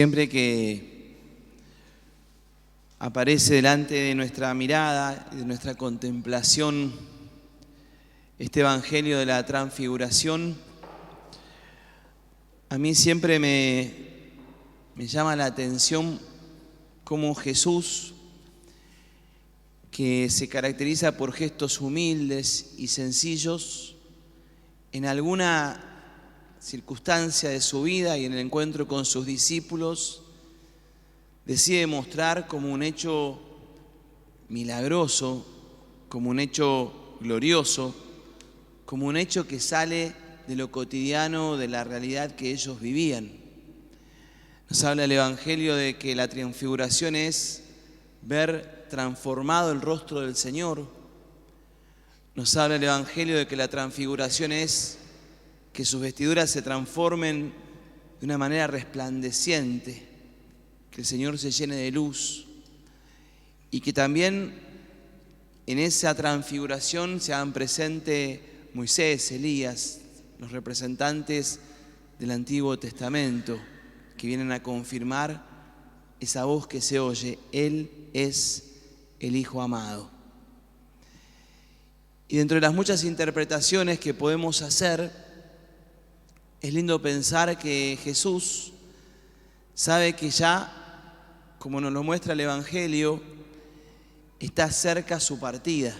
Siempre que aparece delante de nuestra mirada, de nuestra contemplación, este Evangelio de la Transfiguración, a mí siempre me llama la atención cómo Jesús, que se caracteriza por gestos humildes y sencillos, en alguna circunstancia de su vida y en el encuentro con sus discípulos, decide mostrar como un hecho milagroso, como un hecho glorioso, como un hecho que sale de lo cotidiano, de la realidad que ellos vivían. Nos habla el Evangelio de que la transfiguración es ver transformado el rostro del Señor. Nos habla el Evangelio de que la transfiguración es que sus vestiduras se transformen de una manera resplandeciente, que el Señor se llene de luz y que también en esa transfiguración se hagan presente Moisés, Elías, los representantes del Antiguo Testamento, que vienen a confirmar esa voz que se oye: Él es el Hijo amado. Y dentro de las muchas interpretaciones que podemos hacer, es lindo pensar que Jesús sabe que ya, como nos lo muestra el Evangelio, está cerca su partida.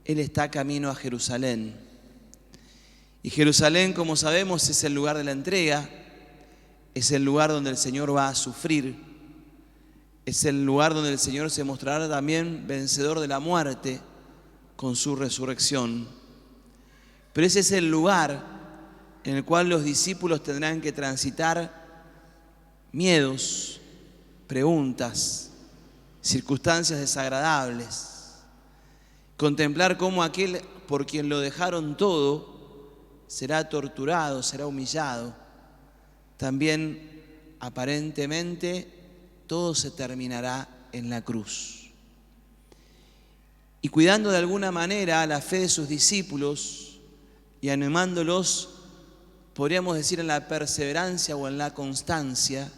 Él está camino a Jerusalén. Y Jerusalén, como sabemos, es el lugar de la entrega, es el lugar donde el Señor va a sufrir, es el lugar donde el Señor se mostrará también vencedor de la muerte con su resurrección. Pero ese es el lugar en el cual los discípulos tendrán que transitar miedos, preguntas, circunstancias desagradables, contemplar cómo aquel por quien lo dejaron todo será torturado, será humillado. También aparentemente todo se terminará en la cruz. Y cuidando de alguna manera la fe de sus discípulos y animándolos, podríamos decir, en la perseverancia o en la constancia,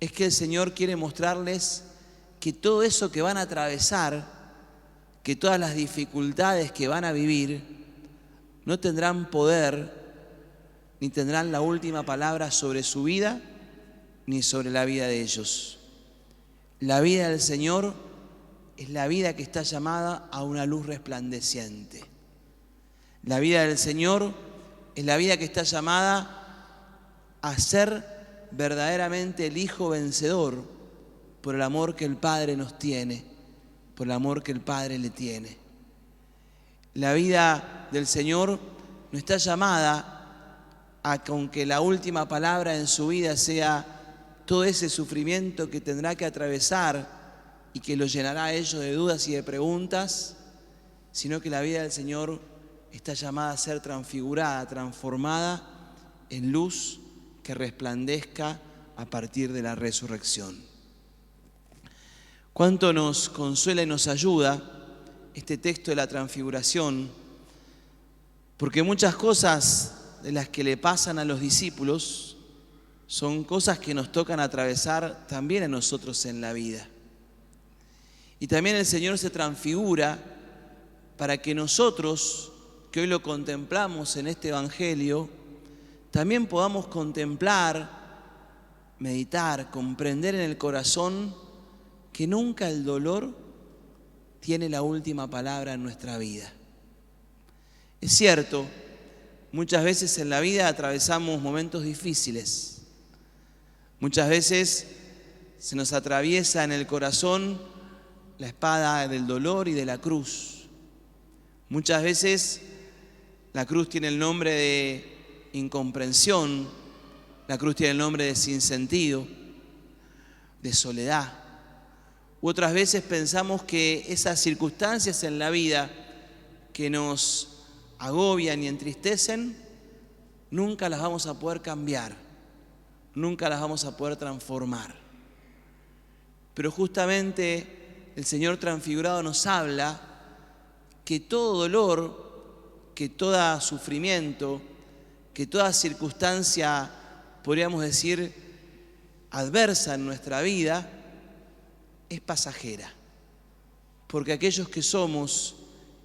es que el Señor quiere mostrarles que todo eso que van a atravesar, que todas las dificultades que van a vivir, no tendrán poder ni tendrán la última palabra sobre su vida ni sobre la vida de ellos. La vida del Señor es la vida que está llamada a una luz resplandeciente. La vida del Señor es la vida que está llamada a ser verdaderamente el Hijo vencedor por el amor que el Padre nos tiene, por el amor que el Padre le tiene. La vida del Señor no está llamada a que, aunque la última palabra en su vida sea todo ese sufrimiento que tendrá que atravesar y que lo llenará a ellos de dudas y de preguntas, sino que la vida del Señor está llamada a ser transfigurada, transformada en luz que resplandezca a partir de la resurrección. Cuánto nos consuela y nos ayuda este texto de la transfiguración, porque muchas cosas de las que le pasan a los discípulos son cosas que nos tocan atravesar también a nosotros en la vida. Y también el Señor se transfigura para que nosotros, que hoy lo contemplamos en este Evangelio, también podamos contemplar, meditar, comprender en el corazón que nunca el dolor tiene la última palabra en nuestra vida. Es cierto, muchas veces en la vida atravesamos momentos difíciles. Muchas veces se nos atraviesa en el corazón la espada del dolor y de la cruz. Muchas veces la cruz tiene el nombre de incomprensión, la cruz tiene el nombre de sinsentido, de soledad. U otras veces pensamos que esas circunstancias en la vida que nos agobian y entristecen, nunca las vamos a poder cambiar, nunca las vamos a poder transformar. Pero justamente el Señor transfigurado nos habla que todo dolor, que todo sufrimiento, que toda circunstancia, podríamos decir, adversa en nuestra vida es pasajera. Porque aquellos que somos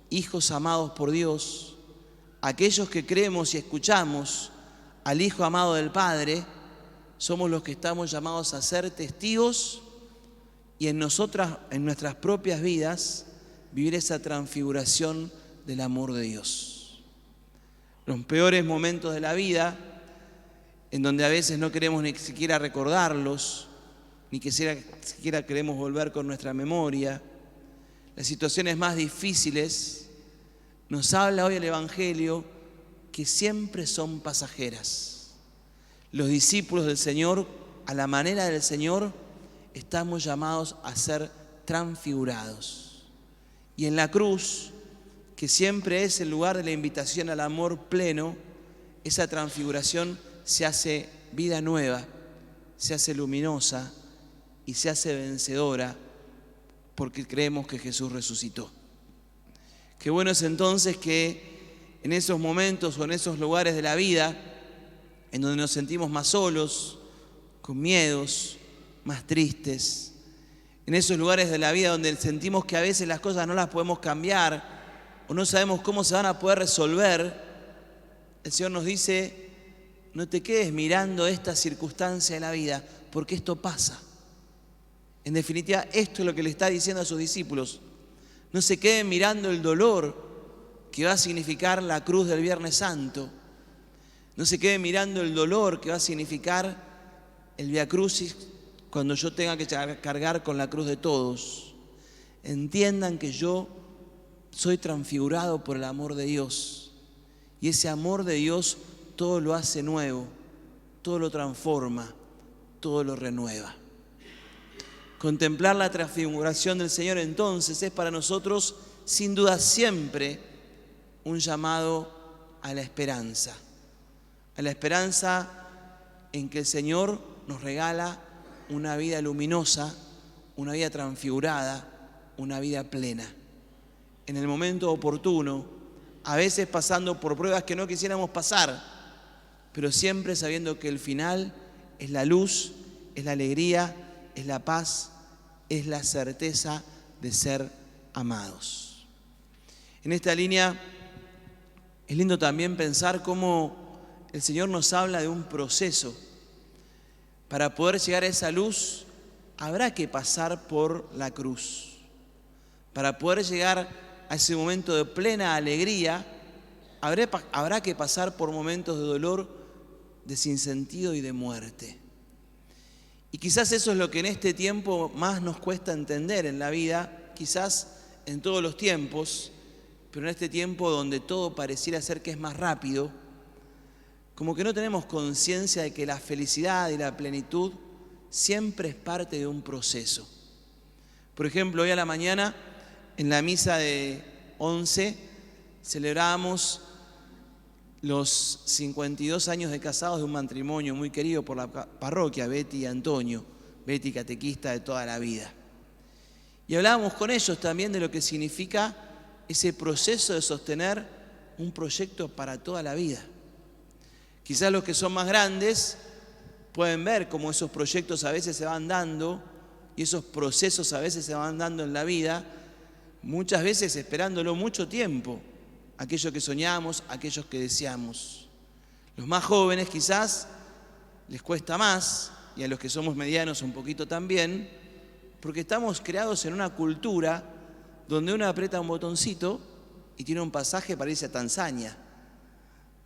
hijos amados por Dios, aquellos que creemos y escuchamos al Hijo amado del Padre, somos los que estamos llamados a ser testigos y en nuestras propias vidas, vivir esa transfiguración del amor de Dios. Los peores momentos de la vida, en donde a veces no queremos ni siquiera recordarlos, ni siquiera queremos volver con nuestra memoria, las situaciones más difíciles, nos habla hoy el Evangelio que siempre son pasajeras. Los discípulos del Señor, a la manera del Señor, estamos llamados a ser transfigurados. Y en la cruz, que siempre es el lugar de la invitación al amor pleno, esa transfiguración se hace vida nueva, se hace luminosa y se hace vencedora porque creemos que Jesús resucitó. Qué bueno es entonces que en esos momentos o en esos lugares de la vida en donde nos sentimos más solos, con miedos, más tristes, en esos lugares de la vida donde sentimos que a veces las cosas no las podemos cambiar o no sabemos cómo se van a poder resolver, el Señor nos dice: no te quedes mirando esta circunstancia de la vida, porque esto pasa. En definitiva, esto es lo que le está diciendo a sus discípulos. No se queden mirando el dolor que va a significar la cruz del Viernes Santo. No se queden mirando el dolor que va a significar el Vía Crucis cuando yo tenga que cargar con la cruz de todos. Entiendan que yo soy transfigurado por el amor de Dios. Y ese amor de Dios todo lo hace nuevo, todo lo transforma, todo lo renueva. Contemplar la transfiguración del Señor entonces es para nosotros sin duda siempre un llamado a la esperanza en que el Señor nos regala una vida luminosa, una vida transfigurada, una vida plena. En el momento oportuno, a veces pasando por pruebas que no quisiéramos pasar, pero siempre sabiendo que el final es la luz, es la alegría, es la paz, es la certeza de ser amados. En esta línea es lindo también pensar cómo el Señor nos habla de un proceso. Para poder llegar a esa luz habrá que pasar por la cruz. Para poder llegar a ese momento de plena alegría habrá que pasar por momentos de dolor, de sinsentido y de muerte. Y quizás eso es lo que en este tiempo más nos cuesta entender en la vida, quizás en todos los tiempos, pero en este tiempo donde todo pareciera ser que es más rápido, como que no tenemos conciencia de que la felicidad y la plenitud siempre es parte de un proceso. Por ejemplo, hoy a la mañana, en la misa de 11, celebramos los 52 años de casados de un matrimonio muy querido por la parroquia, Betty y Antonio, Betty catequista de toda la vida. Y hablábamos con ellos también de lo que significa ese proceso de sostener un proyecto para toda la vida. Quizás los que son más grandes pueden ver cómo esos proyectos a veces se van dando y esos procesos a veces se van dando en la vida, muchas veces esperándolo mucho tiempo. Aquello que soñamos, aquellos que deseamos. Los más jóvenes quizás les cuesta más, y a los que somos medianos un poquito también, porque estamos creados en una cultura donde uno aprieta un botoncito y tiene un pasaje para irse a Tanzania,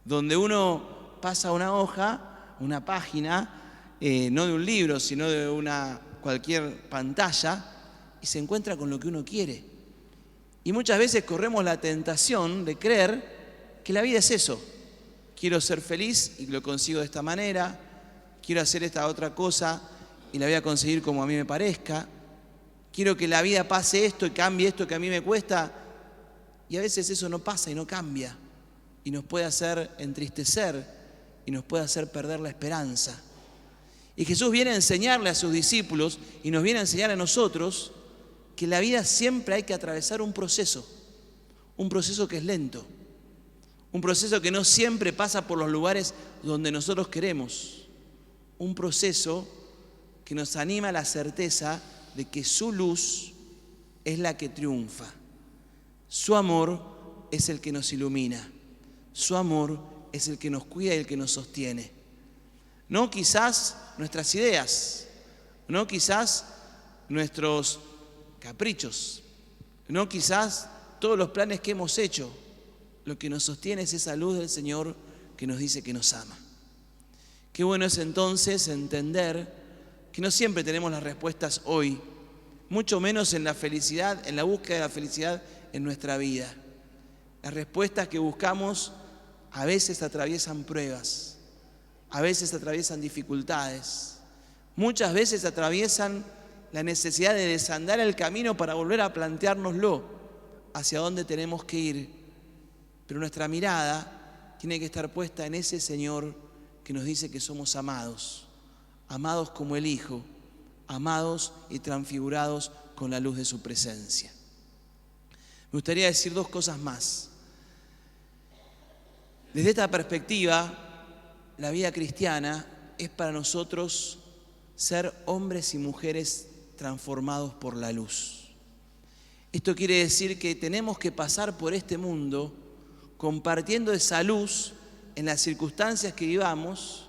donde uno pasa una hoja, una página, no de un libro, sino de cualquier pantalla, y se encuentra con lo que uno quiere. Y muchas veces corremos la tentación de creer que la vida es eso. Quiero ser feliz y lo consigo de esta manera. Quiero hacer esta otra cosa y la voy a conseguir como a mí me parezca. Quiero que la vida pase esto y cambie esto que a mí me cuesta. Y a veces eso no pasa y no cambia. Y nos puede hacer entristecer y nos puede hacer perder la esperanza. Y Jesús viene a enseñarle a sus discípulos y nos viene a enseñar a nosotros que en la vida siempre hay que atravesar un proceso que es lento, un proceso que no siempre pasa por los lugares donde nosotros queremos, un proceso que nos anima la certeza de que su luz es la que triunfa. Su amor es el que nos ilumina. Su amor es el que nos cuida y el que nos sostiene. No quizás nuestras ideas, no quizás nuestros caprichos, no quizás todos los planes que hemos hecho. Lo que nos sostiene es esa luz del Señor que nos dice que nos ama. Qué bueno es entonces entender que no siempre tenemos las respuestas hoy, mucho menos en la felicidad, en la búsqueda de la felicidad en nuestra vida. Las respuestas que buscamos a veces atraviesan pruebas, a veces atraviesan dificultades, muchas veces atraviesan la necesidad de desandar el camino para volver a planteárnoslo hacia dónde tenemos que ir. Pero nuestra mirada tiene que estar puesta en ese Señor que nos dice que somos amados, amados como el Hijo, amados y transfigurados con la luz de su presencia. Me gustaría decir dos cosas más. Desde esta perspectiva, la vida cristiana es para nosotros ser hombres y mujeres transformados por la luz. Esto quiere decir que tenemos que pasar por este mundo compartiendo esa luz en las circunstancias que vivamos,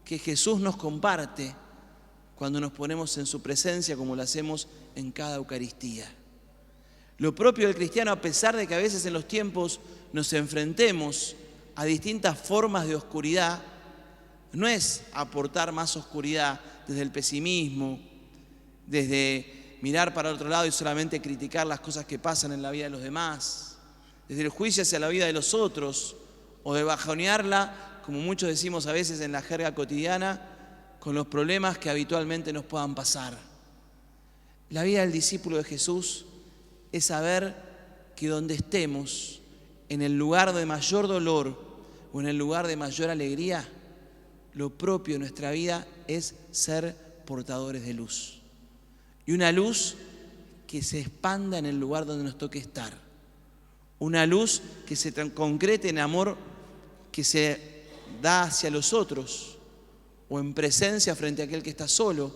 que Jesús nos comparte cuando nos ponemos en su presencia, como lo hacemos en cada Eucaristía. Lo propio del cristiano, a pesar de que a veces en los tiempos nos enfrentemos a distintas formas de oscuridad, no es aportar más oscuridad desde el pesimismo, desde mirar para otro lado y solamente criticar las cosas que pasan en la vida de los demás, desde el juicio hacia la vida de los otros, o de bajonearla, como muchos decimos a veces en la jerga cotidiana, con los problemas que habitualmente nos puedan pasar. La vida del discípulo de Jesús es saber que donde estemos, en el lugar de mayor dolor o en el lugar de mayor alegría, lo propio de nuestra vida es ser portadores de luz. Y una luz que se expanda en el lugar donde nos toque estar. Una luz que se concrete en amor que se da hacia los otros, o en presencia frente a aquel que está solo,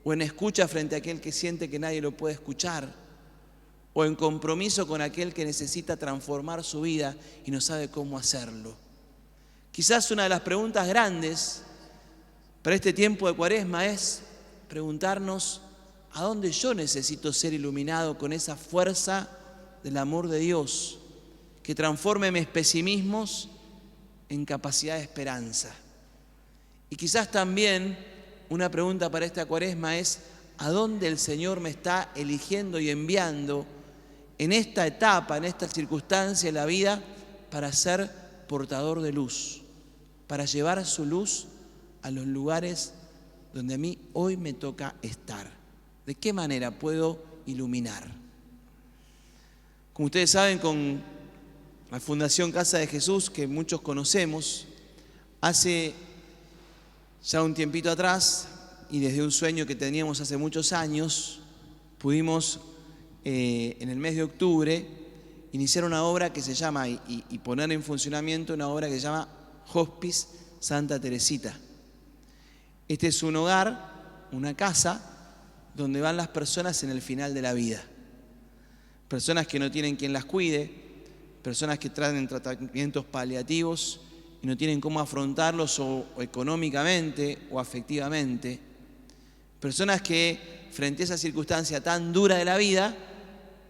o en escucha frente a aquel que siente que nadie lo puede escuchar, o en compromiso con aquel que necesita transformar su vida y no sabe cómo hacerlo. Quizás una de las preguntas grandes para este tiempo de Cuaresma es preguntarnos a dónde yo necesito ser iluminado con esa fuerza del amor de Dios que transforme mis pesimismos en capacidad de esperanza. Y quizás también una pregunta para esta Cuaresma es ¿a dónde el Señor me está eligiendo y enviando en esta etapa, en esta circunstancia de la vida para ser portador de luz, para llevar su luz a los lugares donde a mí hoy me toca estar? ¿De qué manera puedo iluminar? Como ustedes saben, con la Fundación Casa de Jesús, que muchos conocemos, hace ya un tiempito atrás, y desde un sueño que teníamos hace muchos años, pudimos en el mes de octubre iniciar una obra que se llama, y poner en funcionamiento una obra que se llama Hospice Santa Teresita. Este es un hogar, una casa, donde van las personas en el final de la vida. Personas que no tienen quien las cuide, personas que traen tratamientos paliativos y no tienen cómo afrontarlos o económicamente o afectivamente. Personas que frente a esa circunstancia tan dura de la vida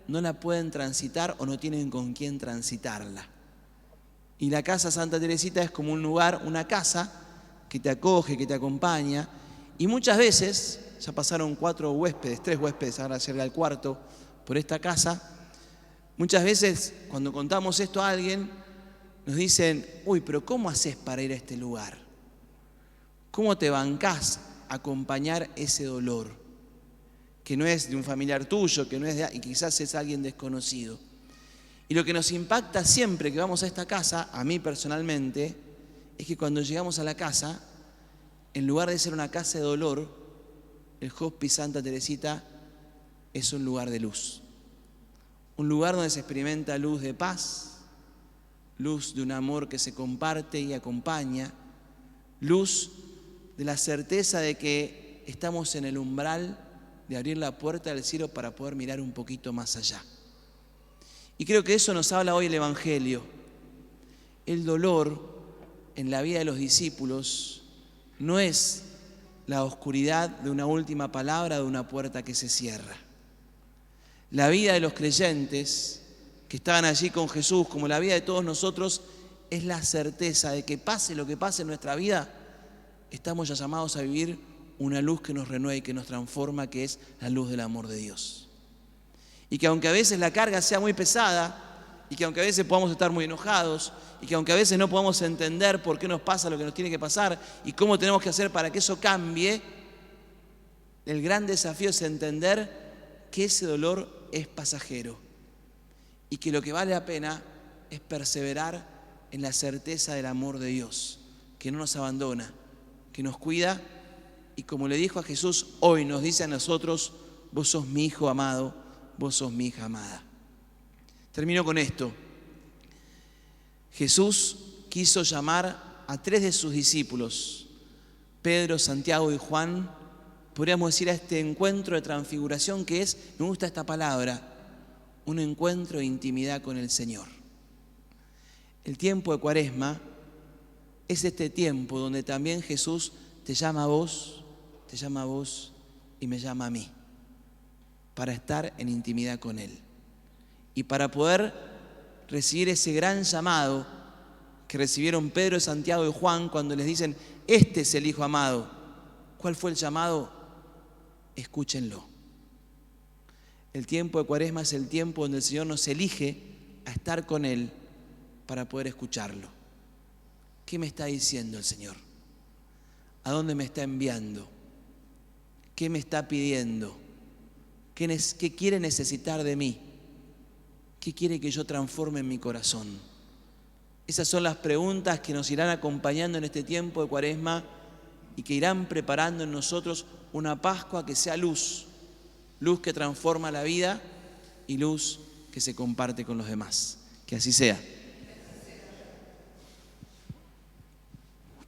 no la pueden transitar o no tienen con quién transitarla. Y la Casa Santa Teresita es como un lugar, una casa que te acoge, que te acompaña. Y muchas veces, ya pasaron 3 huéspedes, ahora llega el 4, por esta casa. Muchas veces cuando contamos esto a alguien, nos dicen, uy, pero ¿cómo haces para ir a este lugar? ¿Cómo te bancás a acompañar ese dolor? Que no es de un familiar tuyo, que no es de, y quizás es alguien desconocido. Y lo que nos impacta siempre que vamos a esta casa, a mí personalmente, es que cuando llegamos a la casa, en lugar de ser una casa de dolor, el Hospice Santa Teresita es un lugar de luz. Un lugar donde se experimenta luz de paz, luz de un amor que se comparte y acompaña, luz de la certeza de que estamos en el umbral de abrir la puerta del cielo para poder mirar un poquito más allá. Y creo que eso nos habla hoy el Evangelio. El dolor en la vida de los discípulos no es la oscuridad de una última palabra, de una puerta que se cierra. La vida de los creyentes que estaban allí con Jesús, como la vida de todos nosotros, es la certeza de que pase lo que pase en nuestra vida, estamos ya llamados a vivir una luz que nos renueva y que nos transforma, que es la luz del amor de Dios. Y que aunque a veces la carga sea muy pesada, y que aunque a veces podamos estar muy enojados, y que aunque a veces no podamos entender por qué nos pasa lo que nos tiene que pasar y cómo tenemos que hacer para que eso cambie, el gran desafío es entender que ese dolor es pasajero y que lo que vale la pena es perseverar en la certeza del amor de Dios, que no nos abandona, que nos cuida y, como le dijo a Jesús, hoy nos dice a nosotros: vos sos mi hijo amado, vos sos mi hija amada. Termino con esto. Jesús quiso llamar a 3 de sus discípulos, Pedro, Santiago y Juan, podríamos decir, a este encuentro de transfiguración que es, me gusta esta palabra, un encuentro de intimidad con el Señor. El tiempo de Cuaresma es este tiempo donde también Jesús te llama a vos y me llama a mí, para estar en intimidad con Él y para poder recibir ese gran llamado que recibieron Pedro, Santiago y Juan cuando les dicen: este es el Hijo amado. ¿Cuál fue el llamado? Escúchenlo. El tiempo de Cuaresma es el tiempo donde el Señor nos elige a estar con Él para poder escucharlo. ¿Qué me está diciendo el Señor? ¿A dónde me está enviando? ¿Qué me está pidiendo? ¿Qué quiere necesitar de mí? ¿Qué quiere que yo transforme en mi corazón? Esas son las preguntas que nos irán acompañando en este tiempo de Cuaresma y que irán preparando en nosotros una Pascua que sea luz, luz que transforma la vida y luz que se comparte con los demás. Que así sea.